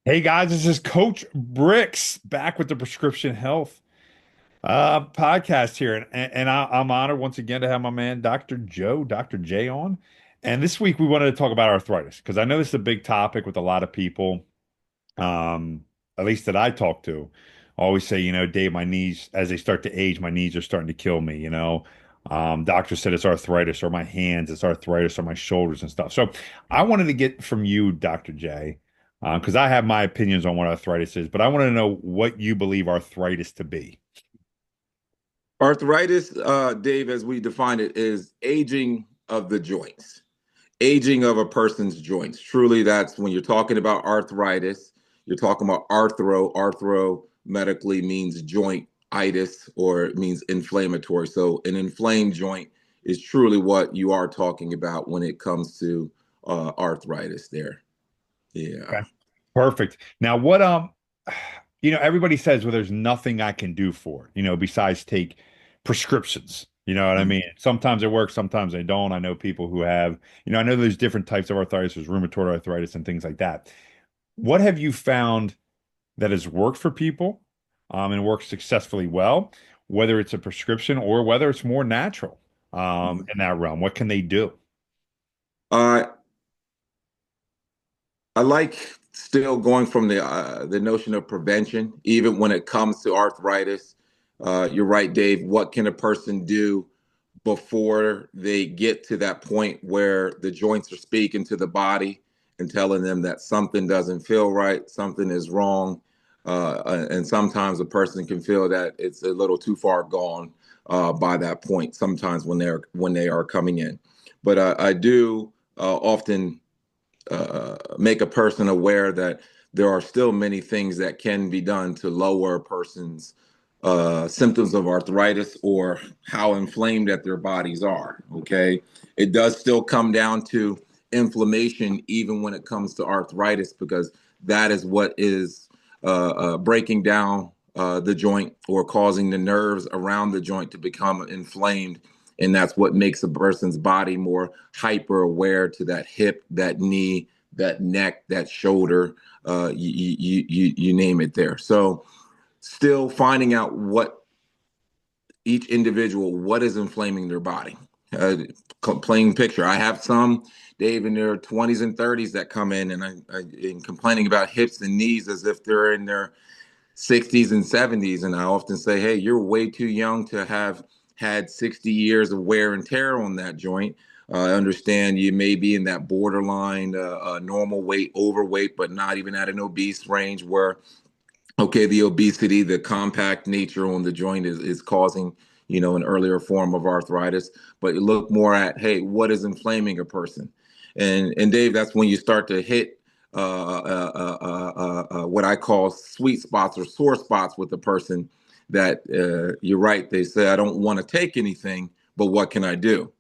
Hey guys, this is Coach Bricks back with the Prescription Health podcast here, and I'm honored once again to have my man Dr. J on. And this week we wanted to talk about arthritis because I know this is a big topic with a lot of people, um, at least that I talk to. Always say, Dave, my knees as they start to age, my knees are starting to kill me. Doctor said it's arthritis, or my hands, it's arthritis, or my shoulders and stuff. So I wanted to get from you, Dr. J. Because I have my opinions on what arthritis is, but I want to know what you believe arthritis to be. Arthritis, Dave, as we define it, is aging of the joints, aging of a person's joints. Truly, that's when you're talking about arthritis, you're talking about arthro. Arthro medically means joint itis or it means inflammatory. So, an inflamed joint is truly what you are talking about when it comes to arthritis there. Yeah. Okay. Perfect. Now, everybody says, well, there's nothing I can do for it, besides take prescriptions. You know what I mean? Sometimes it works, sometimes they don't. I know people who have, I know there's different types of arthritis, there's rheumatoid arthritis and things like that. What have you found that has worked for people, and works successfully well, whether it's a prescription or whether it's more natural, in that realm? What can they do? Uh, I like still going from the notion of prevention, even when it comes to arthritis. You're right, Dave. What can a person do before they get to that point where the joints are speaking to the body and telling them that something doesn't feel right, something is wrong, and sometimes a person can feel that it's a little too far gone by that point. Sometimes when they are coming in, but I do often make a person aware that there are still many things that can be done to lower a person's symptoms of arthritis or how inflamed that their bodies are. Okay. It does still come down to inflammation, even when it comes to arthritis, because that is what is breaking down the joint or causing the nerves around the joint to become inflamed. And that's what makes a person's body more hyper aware to that hip, that knee, that neck, that shoulder, you name it there. So, still finding out what each individual, what is inflaming their body. Plain picture. I have some, Dave, in their 20s and 30s that come in and complaining about hips and knees as if they're in their 60s and 70s. And I often say, hey, you're way too young to have had 60 years of wear and tear on that joint. I understand you may be in that borderline normal weight, overweight, but not even at an obese range where okay, the obesity, the compact nature on the joint is causing, an earlier form of arthritis. But you look more at, hey, what is inflaming a person? And Dave, that's when you start to hit what I call sweet spots or sore spots with the person. That you're right. They say I don't want to take anything, but what can I do?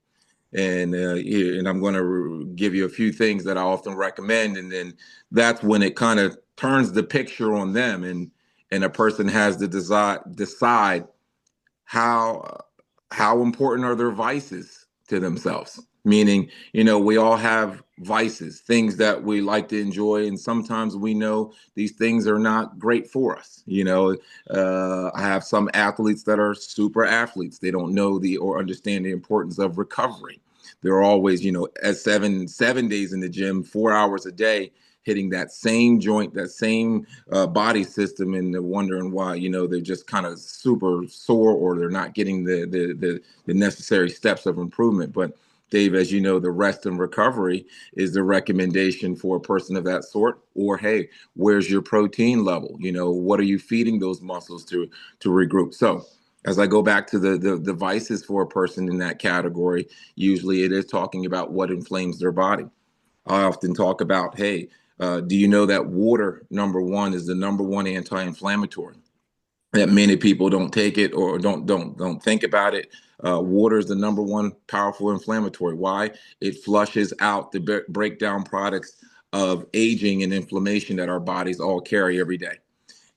And I'm going to give you a few things that I often recommend, and then that's when it kind of turns the picture on them, and a person has to decide how how important are their vices to themselves. Meaning, we all have vices, things that we like to enjoy, and sometimes we know these things are not great for us. I have some athletes that are super athletes. They don't know the or understand the importance of recovery. They're always, at seven days in the gym, 4 hours a day, hitting that same joint, that same body system, and they're wondering why, they're just kind of super sore or they're not getting the necessary steps of improvement. But Dave, as you know, the rest and recovery is the recommendation for a person of that sort. Or hey, where's your protein level? What are you feeding those muscles to regroup? So as I go back to the vices for a person in that category, usually it is talking about what inflames their body. I often talk about, hey, do you know that water, number one, is the number one anti-inflammatory? That many people don't take it or don't think about it. Water is the number one powerful inflammatory. Why? It flushes out the breakdown products of aging and inflammation that our bodies all carry every day.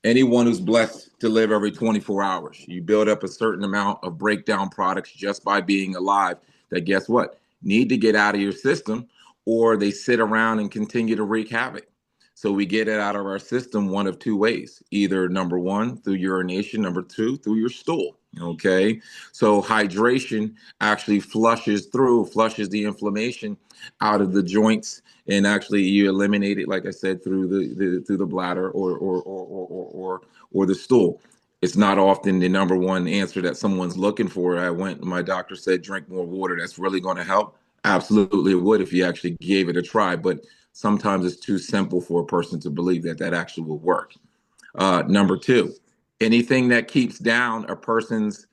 Anyone who's blessed to live every 24 hours, you build up a certain amount of breakdown products just by being alive that guess what? Need to get out of your system or they sit around and continue to wreak havoc. So we get it out of our system one of two ways: either number one, through urination; number two, through your stool. Okay. So hydration actually flushes the inflammation out of the joints, and actually you eliminate it, like I said, through the bladder or the stool. It's not often the number one answer that someone's looking for. My doctor said, drink more water. That's really going to help. Absolutely, it would if you actually gave it a try. But sometimes it's too simple for a person to believe that that actually will work. Number two, anything that keeps down a person's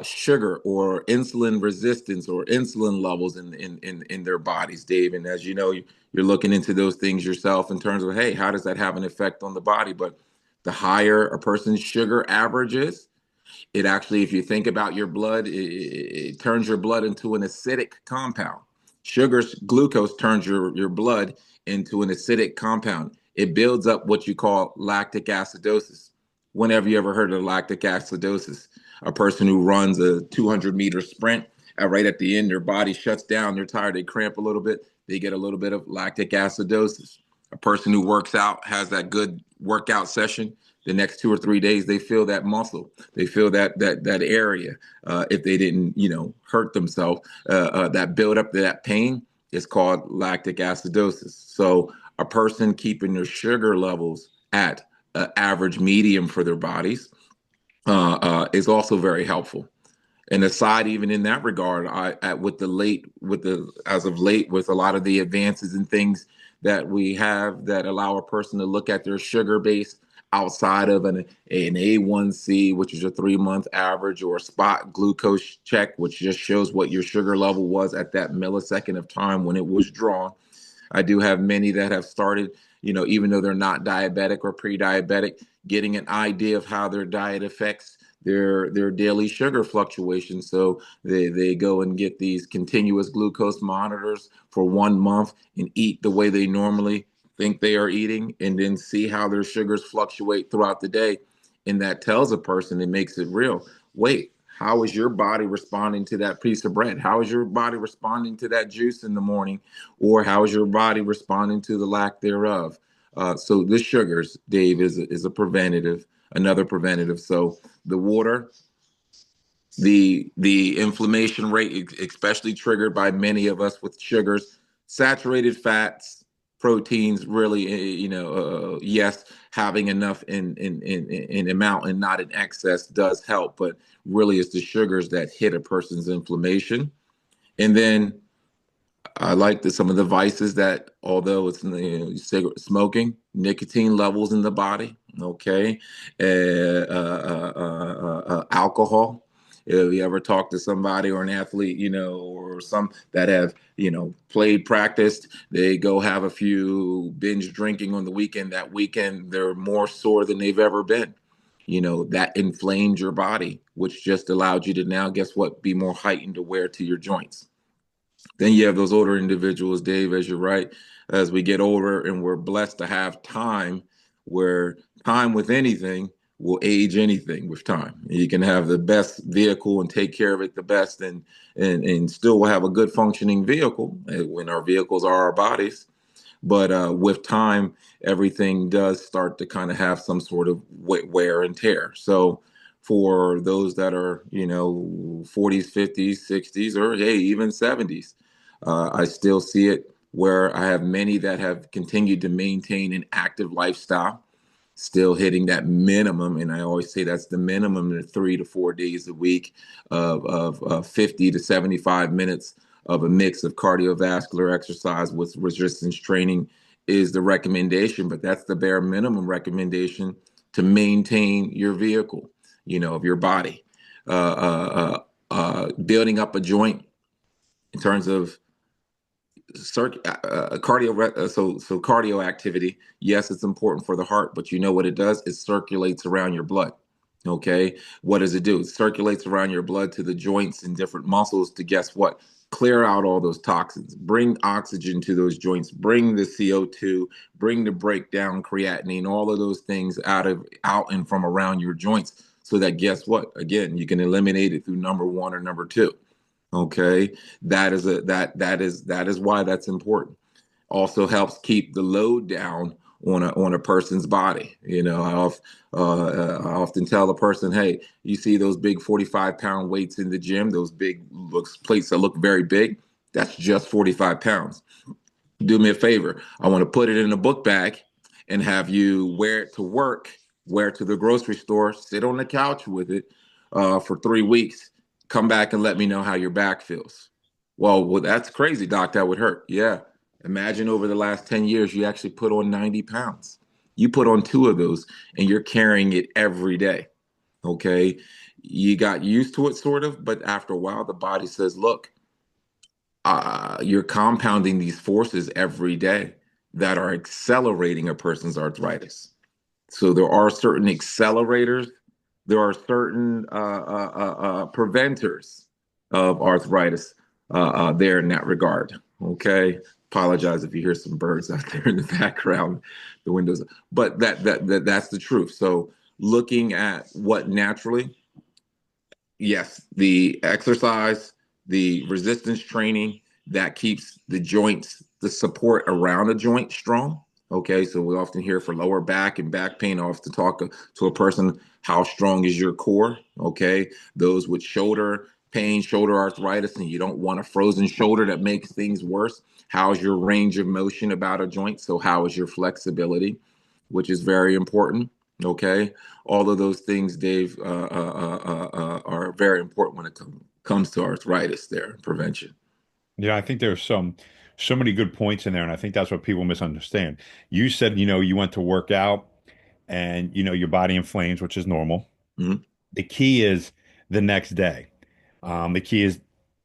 sugar or insulin resistance or insulin levels in their bodies, Dave. And as you know, you're looking into those things yourself in terms of, hey, how does that have an effect on the body? But the higher a person's sugar average is, it actually, if you think about your blood, it turns your blood into an acidic compound. Glucose turns your blood into an acidic compound. It builds up what you call lactic acidosis. Whenever you ever heard of lactic acidosis, a person who runs a 200-meter sprint, right at the end, their body shuts down, they're tired, they cramp a little bit, they get a little bit of lactic acidosis. A person who works out, has that good workout session, the next 2 or 3 days they feel that muscle, they feel that area, if they didn't hurt themselves, that build up, that pain is called lactic acidosis. So a person keeping their sugar levels at average medium for their bodies is also very helpful. And aside, even in that regard, as of late, with a lot of the advances and things that we have that allow a person to look at their sugar base outside of an A1C, which is a 3-month average, or a spot glucose check, which just shows what your sugar level was at that millisecond of time when it was drawn. I do have many that have started, even though they're not diabetic or pre-diabetic, getting an idea of how their diet affects their daily sugar fluctuations. So they go and get these continuous glucose monitors for 1 month and eat the way they normally think they are eating, and then see how their sugars fluctuate throughout the day. And that tells a person, it makes it real. Wait, how is your body responding to that piece of bread? How is your body responding to that juice in the morning? Or how is your body responding to the lack thereof? So this sugars, Dave, is a preventative, another preventative. So the water, the inflammation rate, especially triggered by many of us with sugars, saturated fats, proteins, really, yes, having enough in amount and not in excess does help, but really it's the sugars that hit a person's inflammation. And then I like some of the vices that, although it's cigarette smoking, nicotine levels in the body. Okay, alcohol. If you ever talk to somebody or an athlete, or some that have, played, practiced, they go have a few binge drinking on the weekend. That weekend, they're more sore than they've ever been. That inflamed your body, which just allowed you to now, guess what, be more heightened aware to your joints. Then you have those older individuals, Dave, as you're right, as we get older and we're blessed to have time, where time with anything will age anything with time. You can have the best vehicle and take care of it the best, and still will have a good functioning vehicle when our vehicles are our bodies. But with time, everything does start to kind of have some sort of wear and tear. So for those that are, 40s, 50s, 60s, or hey, even 70s, I still see it where I have many that have continued to maintain an active lifestyle, still hitting that minimum. And I always say that's the minimum, 3 to 4 days a week of 50 to 75 minutes of a mix of cardiovascular exercise with resistance training is the recommendation. But that's the bare minimum recommendation to maintain your vehicle, of your body. Building up a joint in terms of cardio activity, yes, it's important for the heart, but you know what it does? It circulates around your blood. Okay, what does it do? It circulates around your blood to the joints and different muscles to, guess what, clear out all those toxins, bring oxygen to those joints, bring the CO2, bring the breakdown creatinine, all of those things out and from around your joints, so that, guess what, again, you can eliminate it through number one or number two. Okay, that is why that's important. Also helps keep the load down on a person's body. I often tell the person, hey, you see those big 45-pound weights in the gym, those big plates that look very big, that's just 45 pounds. Do me a favor. I want to put it in a book bag and have you wear it to work, wear it to the grocery store, sit on the couch with it for 3 weeks. Come back and let me know how your back feels. Well, that's crazy, doc. That would hurt. Yeah. Imagine over the last 10 years, you actually put on 90 pounds. You put on two of those and you're carrying it every day. Okay. You got used to it, sort of, but after a while, the body says, look, you're compounding these forces every day that are accelerating a person's arthritis. So there are certain accelerators, there are certain preventers of arthritis there in that regard. Okay, apologize if you hear some birds out there in the background, the windows, but that's the truth. So looking at what naturally, yes, the exercise, the resistance training that keeps the joints, the support around the joint strong. Okay, so we often hear for lower back and back pain, I often talk to a person, how strong is your core? Okay, those with shoulder pain, shoulder arthritis, and you don't want a frozen shoulder that makes things worse. How's your range of motion about a joint? So, how is your flexibility, which is very important. Okay, all of those things, Dave, are very important when it comes to arthritis there, prevention. Yeah, I think there's so many good points in there, and I think that's what people misunderstand. You said, you went to work out and your body inflames, which is normal. Hmm. The key is the next day. The key is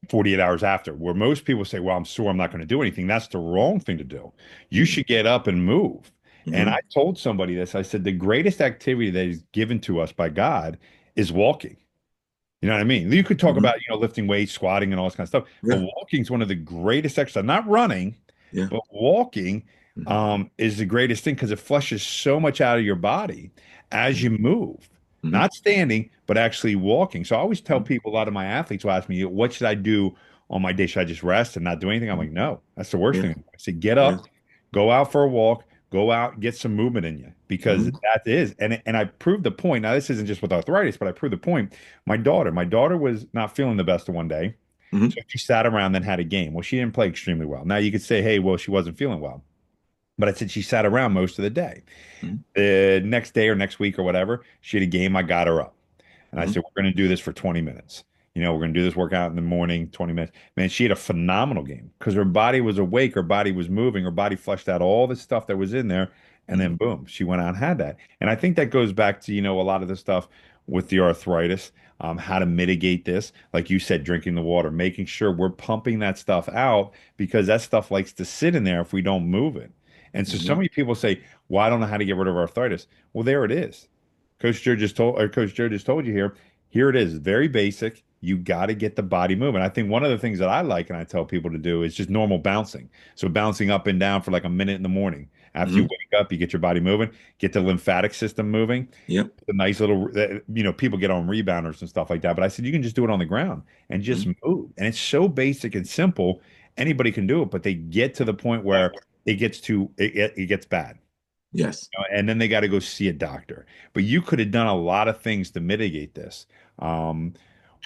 48 hours after, where most people say, well, I'm sore, I'm not going to do anything. That's the wrong thing to do. You should get up and move. And I Hmm. told somebody this. I said, the greatest activity that is given to us by God is walking. You know what I mean? You could talk Hmm. about, lifting weights, squatting, and all this kind of stuff, but Yeah, walking is one of the greatest exercises. Not running, yeah. but walking Hmm. is the greatest thing because it flushes so much out of your body as you move. Hmm. Not standing, but actually walking. So I always tell Hmm. people, a lot of my athletes will ask me, what should I do on my day? Should I just rest and not do anything? I'm like, no, that's the worst Yeah, thing. I say, get yeah. up, go out for a walk, go out, get some movement in you because Hmm. that is, and I proved the point. Now, this isn't just with arthritis, but I proved the point. My daughter was not feeling the best of one day. So Hmm. she sat around, then had a game. Well, she didn't play extremely well. Now you could say, hey, well, she wasn't feeling well. But I said she sat around most of the day. Hmm. The next day or next week or whatever, she had a game. I got her up. And I Hmm. said, we're going to do this for 20 minutes. We're going to do this workout in the morning, 20 minutes. Man, she had a phenomenal game because her body was awake, her body was moving, her body flushed out all the stuff that was in there. And Hmm. then boom, she went out and had that. And I think that goes back to, a lot of the stuff with the arthritis, how to mitigate this. Like you said, drinking the water, making sure we're pumping that stuff out because that stuff likes to sit in there if we don't move it. And so Hmm. many people say, well, I don't know how to get rid of arthritis. Well, there it is. Coach Joe just told you here. Here it is, very basic. You got to get the body moving. I think one of the things that I like and I tell people to do is just normal bouncing. So bouncing up and down for like a minute in the morning. After you Hmm. wake up, you get your body moving, get the lymphatic system moving. Yep. The nice little, people get on rebounders and stuff like that. But I said you can just do it on the ground and just Hmm. move. And it's so basic and simple. Anybody can do it, but they get to the point where it gets bad, Yes. and then they got to go see a doctor. But you could have done a lot of things to mitigate this. Um,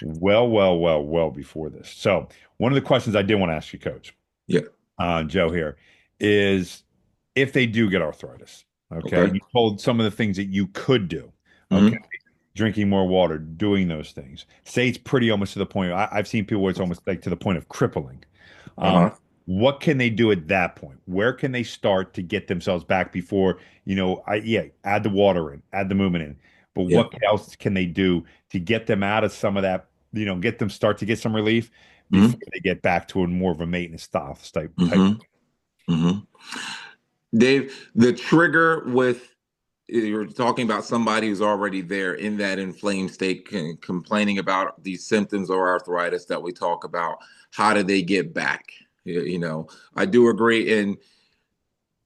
well before this. So one of the questions I did want to ask you, Coach, Yeah. Joe here, is if they do get arthritis, okay, Okay. you told some of the things that you could do, okay, Hmm. drinking more water, doing those things. Say it's pretty almost to the point. I've seen people where it's almost like to the point of crippling. Um, Uh-huh. what can they do at that point? Where can they start to get themselves back before, add the water in, add the movement in. But Yeah. what else can they do to get them out of some of that, get them start to get some relief before Hmm. they get back to a more of a maintenance style type. Hmm. Hmm. Dave, the trigger with you're talking about somebody who's already there in that inflamed state, complaining about these symptoms or arthritis that we talk about. How do they get back? I do agree. And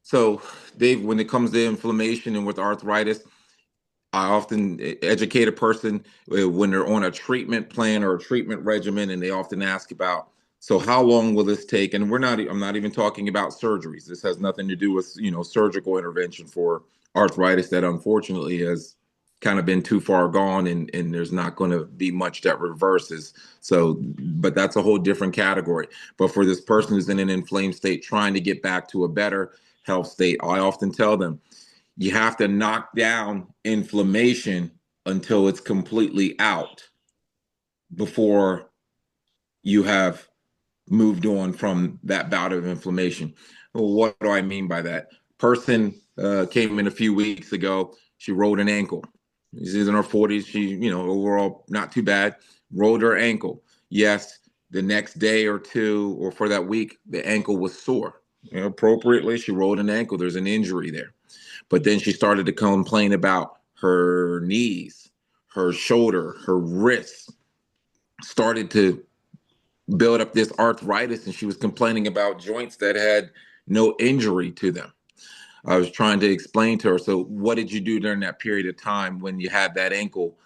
so, Dave, when it comes to inflammation and with arthritis, I often educate a person when they're on a treatment plan or a treatment regimen, and they often ask about So how long will this take? And I'm not even talking about surgeries. This has nothing to do with, surgical intervention for arthritis that unfortunately has kind of been too far gone, and there's not going to be much that reverses. So, but that's a whole different category. But for this person who's in an inflamed state trying to get back to a better health state, I often tell them you have to knock down inflammation until it's completely out before you have moved on from that bout of inflammation. Well, what do I mean by that? Person came in a few weeks ago. She rolled an ankle. She's in her 40s. She, overall not too bad. Rolled her ankle. Yes, the next day or two, or for that week, the ankle was sore. Appropriately, she rolled an ankle. There's an injury there. But then she started to complain about her knees, her shoulder, her wrists. Started to build up this arthritis, and she was complaining about joints that had no injury to them. I was trying to explain to her, so what did you do during that period of time when you had that ankle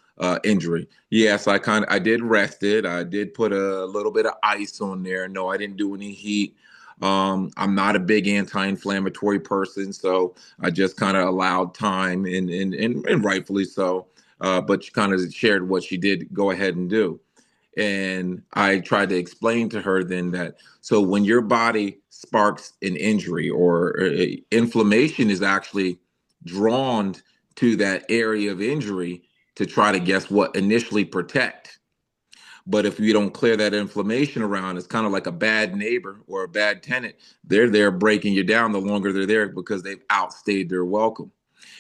injury? Yes, I did rest it. I did put a little bit of ice on there. No, I didn't do any heat. I'm not a big anti-inflammatory person, so I just kind of allowed time, and rightfully so. But she kind of shared what she did go ahead and do. And I tried to explain to her then that so when your body sparks an injury, or inflammation is actually drawn to that area of injury to try to guess what initially protect. But if you don't clear that inflammation around, it's kind of like a bad neighbor or a bad tenant. They're there breaking you down the longer they're there because they've outstayed their welcome.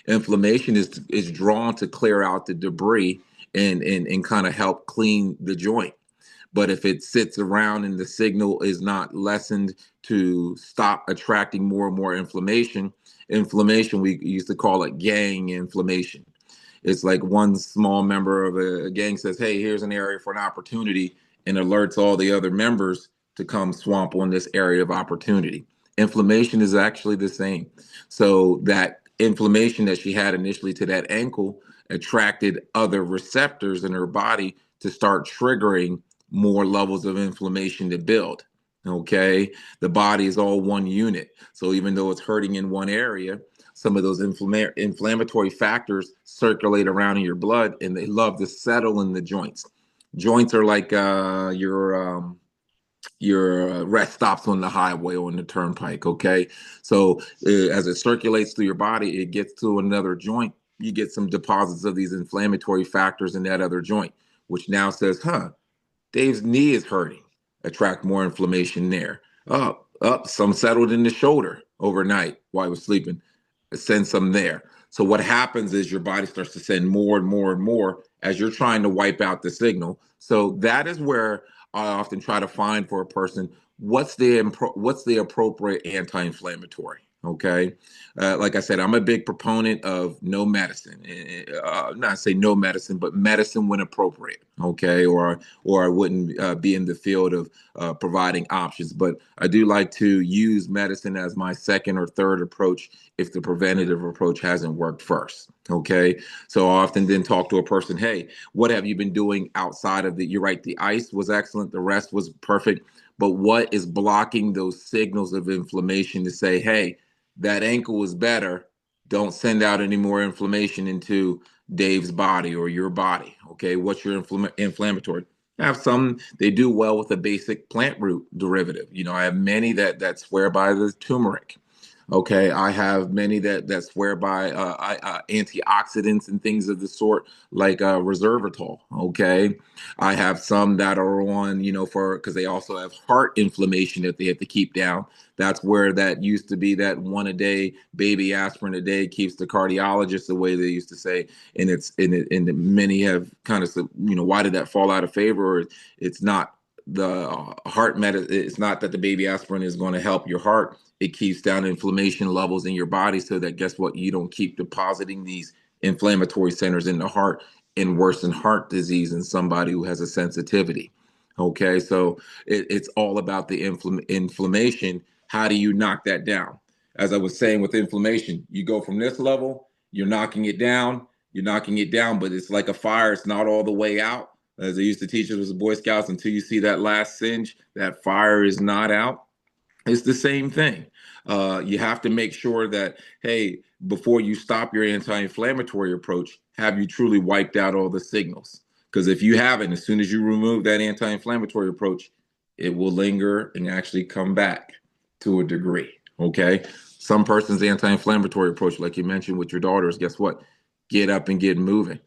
Inflammation is drawn to clear out the debris and kind of help clean the joint. But if it sits around and the signal is not lessened to stop attracting more and more inflammation, we used to call it gang inflammation. It's like one small member of a gang says, hey, here's an area for an opportunity, and alerts all the other members to come swamp on this area of opportunity. Inflammation is actually the same. So that inflammation that she had initially to that ankle attracted other receptors in her body to start triggering more levels of inflammation to build. Okay. The body is all one unit. So even though it's hurting in one area, some of those inflammatory factors circulate around in your blood, and they love to settle in the joints. Joints are like your rest stops on the highway or on the turnpike. Okay, so as it circulates through your body, it gets to another joint. You get some deposits of these inflammatory factors in that other joint, which now says, huh, Dave's knee is hurting. Attract more inflammation there. Up, some settled in the shoulder overnight while he was sleeping. Send some there. So what happens is your body starts to send more and more and more as you're trying to wipe out the signal. So that is where I often try to find for a person what's the appropriate anti-inflammatory. Okay, like I said, I'm a big proponent of no medicine. Not say no medicine, but medicine when appropriate. Okay, or I wouldn't be in the field of providing options. But I do like to use medicine as my second or third approach if the preventative approach hasn't worked first. Okay, so I often then talk to a person, hey, what have you been doing outside of the, you're right, the ice was excellent, the rest was perfect, but what is blocking those signals of inflammation to say, hey, that ankle is better, don't send out any more inflammation into Dave's body or your body. Okay, what's your inflammatory? I have some, they do well with a basic plant root derivative. I have many that swear by the turmeric. Okay, I have many that swear by antioxidants and things of the sort, like resveratrol. Okay, I have some that are on, for because they also have heart inflammation that they have to keep down. That's where that used to be that one a day, baby aspirin a day keeps the cardiologist the way they used to say. And many have kind of, why did that fall out of favor? Or it's not the heart it's not that the baby aspirin is going to help your heart. It keeps down inflammation levels in your body so that guess what? You don't keep depositing these inflammatory centers in the heart and worsen heart disease in somebody who has a sensitivity. Okay, so it's all about the inflammation. How do you knock that down? As I was saying with inflammation, you go from this level, you're knocking it down, but it's like a fire. It's not all the way out. as they used to teach us as Boy Scouts, until you see that last singe, that fire is not out. It's the same thing. You have to make sure that, hey, before you stop your anti-inflammatory approach, have you truly wiped out all the signals? Because if you haven't, as soon as you remove that anti-inflammatory approach, it will linger and actually come back to a degree. Okay. Some person's anti-inflammatory approach, like you mentioned with your daughters, guess what? Get up and get moving.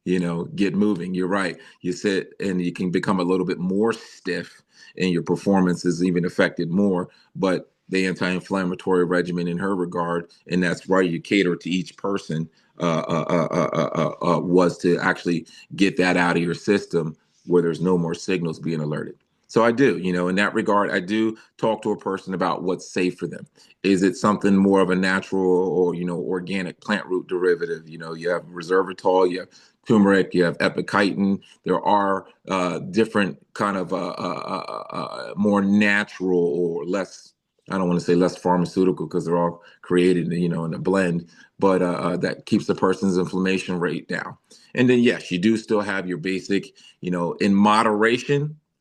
Get moving. You're right. You sit and you can become a little bit more stiff, and your performance is even affected more. But the anti-inflammatory regimen in her regard, and that's why you cater to each person, was to actually get that out of your system where there's no more signals being alerted. So I do, in that regard, I do talk to a person about what's safe for them. Is it something more of a natural or, organic plant root derivative? You have resveratrol, you have turmeric, you have epicayton. There are different kind of more natural or less, I don't want to say less pharmaceutical because they're all created, in a blend, but that keeps the person's inflammation rate down. And then, yes, you do still have your basic,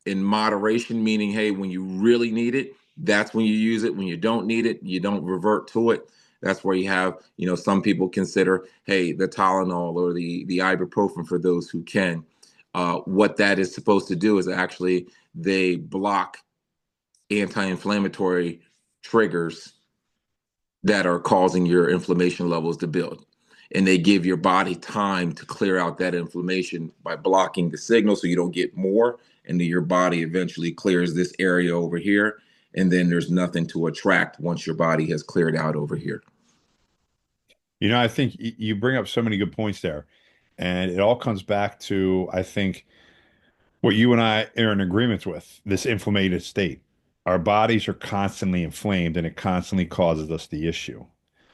in moderation, meaning, hey, when you really need it, that's when you use it. When you don't need it, you don't revert to it. That's where you have, some people consider, hey, the Tylenol or the ibuprofen for those who can. What that is supposed to do is actually they block anti-inflammatory triggers that are causing your inflammation levels to build. And they give your body time to clear out that inflammation by blocking the signal so you don't get more. And then your body eventually clears this area over here. And then there's nothing to attract once your body has cleared out over here. I think you bring up so many good points there. And it all comes back to, I think, what you and I are in agreement with, this inflamed state. Our bodies are constantly inflamed and it constantly causes us the issue.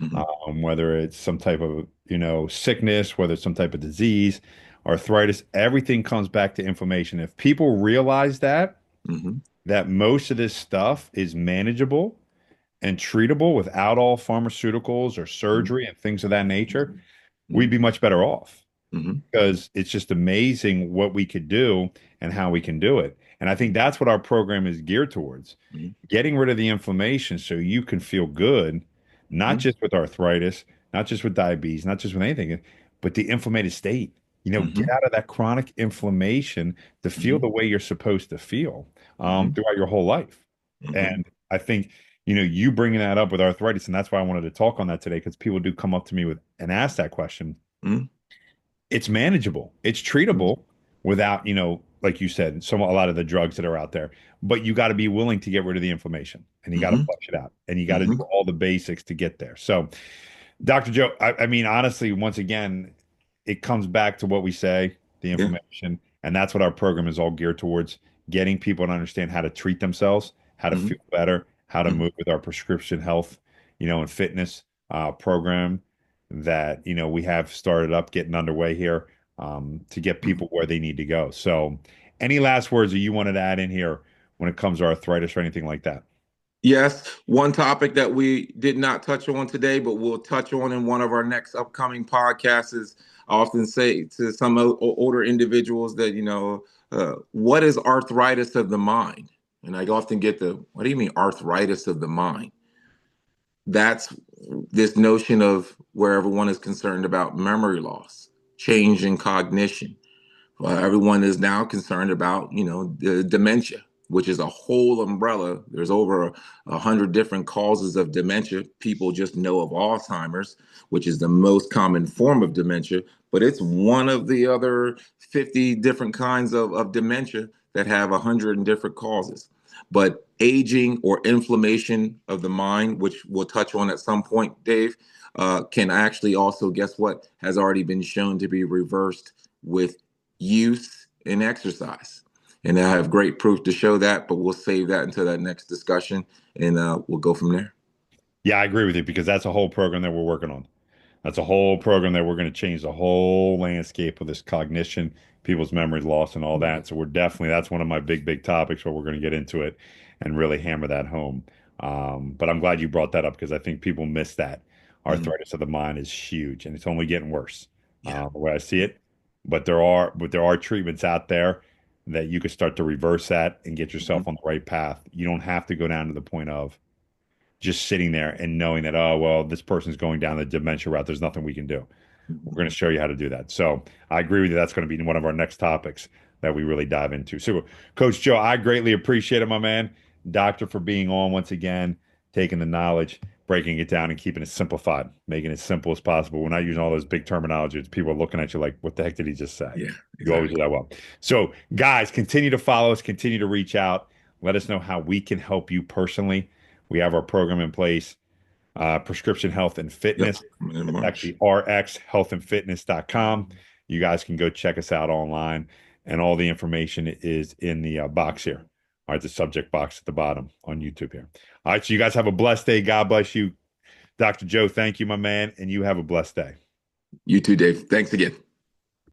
Mm-hmm. Whether it's some type of, sickness, whether it's some type of disease, arthritis, everything comes back to inflammation. If people realize Mm-hmm. that most of this stuff is manageable and treatable without all pharmaceuticals or surgery and things of that nature, Mm-hmm. we'd be much better off Mm-hmm. because it's just amazing what we could do and how we can do it. And I think that's what our program is geared towards, getting rid of the inflammation so you can feel good, not Mm-hmm. just with arthritis, not just with diabetes, not just with anything, but the inflamed state. Mm-hmm. Get out of that chronic inflammation to feel Mm-hmm. the way you're supposed to feel Mm-hmm. throughout your whole life. Mm-hmm. And I think, you bringing that up with arthritis, and that's why I wanted to talk on that today, because people do come up to me with and ask that question. Mm-hmm. It's manageable. It's treatable without, like you said, a lot of the drugs that are out there. But you got to be willing to get rid of the inflammation and you got to Mm-hmm. flush it out and you got to do Mm-hmm. all the basics to get there. So, Dr. Joe, I mean, honestly, once again, it comes back to what we say, the Yeah. information, and that's what our program is all geared towards, getting people to understand how to treat themselves, how to Mm-hmm. feel better, how to Mm-hmm. move with our prescription health, and fitness program that, we have started up, getting underway here to get Mm-hmm. people where they need to go. So, any last words that you wanted to add in here when it comes to arthritis or anything like that? Yes, one topic that we did not touch on today, but we'll touch on in one of our next upcoming podcasts is I often say to some older individuals that, what is arthritis of the mind? And I often get what do you mean arthritis of the mind? That's this notion of where everyone is concerned about memory loss, change in cognition. Well, everyone is now concerned about, the dementia, which is a whole umbrella. There's over 100 different causes of dementia. People just know of Alzheimer's, which is the most common form of dementia, but it's one of the other 50 different kinds of dementia that have 100 different causes. But aging or inflammation of the mind, which we'll touch on at some point, Dave, can actually also, guess what, has already been shown to be reversed with use and exercise. And I have great proof to show that, but we'll save that until that next discussion and we'll go from there. Yeah, I agree with you because that's a whole program that we're working on. That's a whole program that we're going to change the whole landscape of this cognition, people's memory loss, and all that. So that's one of my big, big topics where we're going to get into it and really hammer that home. But I'm glad you brought that up because I think people miss that. Mm-hmm. Arthritis of the mind is huge and it's only getting worse, Yeah. the way I see it. But there are treatments out there, that you could start to reverse that and get yourself on the right path. You don't have to go down to the point of just sitting there and knowing that, oh, well, this person's going down the dementia route. There's nothing we can do. We're going to show you how to do that. So I agree with you. That's going to be one of our next topics that we really dive into. So, Coach Joe, I greatly appreciate it, my man. Doctor, for being on once again, taking the knowledge, breaking it down, and keeping it simplified, making it simple as possible. We're not using all those big terminologies. People are looking at you like, what the heck did he just say? Yeah, You always do exactly. that well. So, guys, continue to follow us, continue to reach out. Let us know how we can help you personally. We have our program in place, Prescription Health and Yep. Fitness. I'm in It's March. actually rxhealthandfitness.com. You guys can go check us out online, and all the information is in the box here. All right, the subject box at the bottom on YouTube here. All right, so you guys have a blessed day. God bless you. Dr. Joe, thank you, my man, and you have a blessed day. You too, Dave. Thanks again.